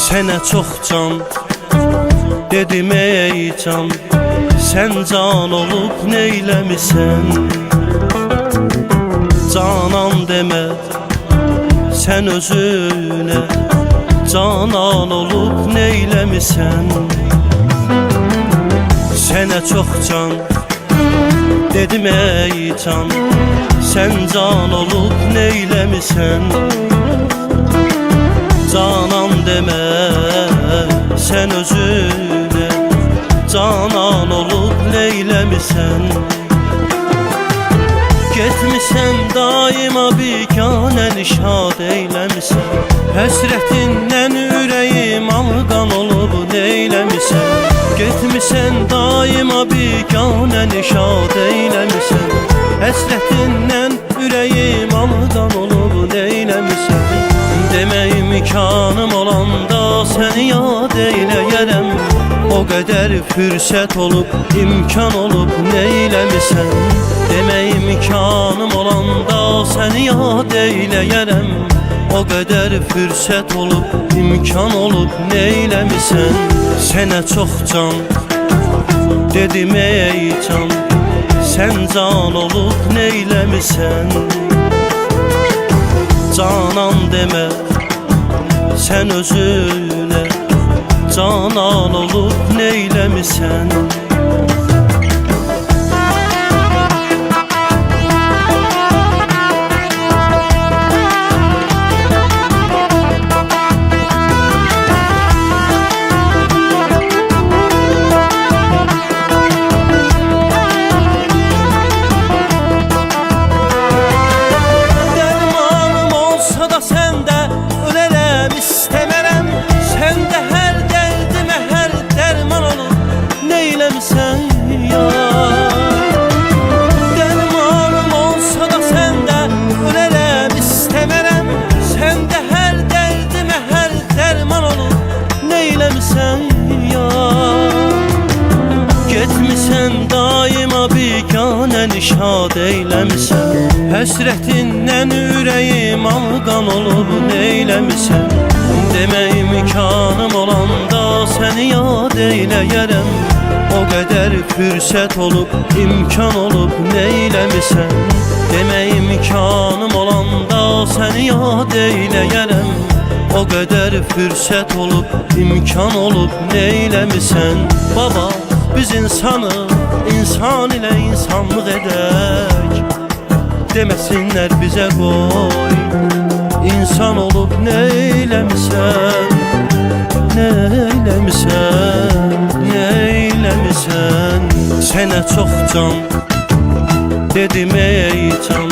Sənə çox can dedim ey can, sən can olub neyləmisən? Canan demə sən özünə, canan olub neyləmisən? Sənə çox can dedim ey can, sən can olub neyləmisən? Canan demə sən özünə, canan olub neyləmisən? Getmisən daima biganə nişad eyləmisən, həsrətindən ürəyim alqan olub neyləmisən? Getmisən daima biganə nişad eyləmisən, həsrətindən ürəyim alqan olub neyləmisən? Demək imkanım olanda səni yad eyləyərəm, o qədər fürsət olub, imkan olub neyləmisən? Demək imkanım olanda səni yad eyləyərəm, o qədər fürsət olub, imkan olub neyləmisən? Sənə çox can dedim ey can, sən can olub neyləmisən? Canan demə sən özünə, canan olub neyləmisən? Dərmanım olsa da səndə ölərəm istəmərəm, səndə hər dərdimə hər dərman olur, neyləmisən yar? Getmisən daima biganə nişad eyləmisən, həsrətindən ürəyim alqan olub neyləmisən? Demək imkanım olanda səni yad eyləyərəm, o qədər fürsət olub, imkan olub neyləmisən? Demək imkanım olanda səni yad eyləyərəm, o qədər fürsət olub, imkan olub neyləmisən? Baba, biz insanı insan ilə insanlıq edək, deməsinlər bizə qoy, insan olub neyləmisən? Neyləmisən, neyləmisən? Sənə çox can dedim ey can,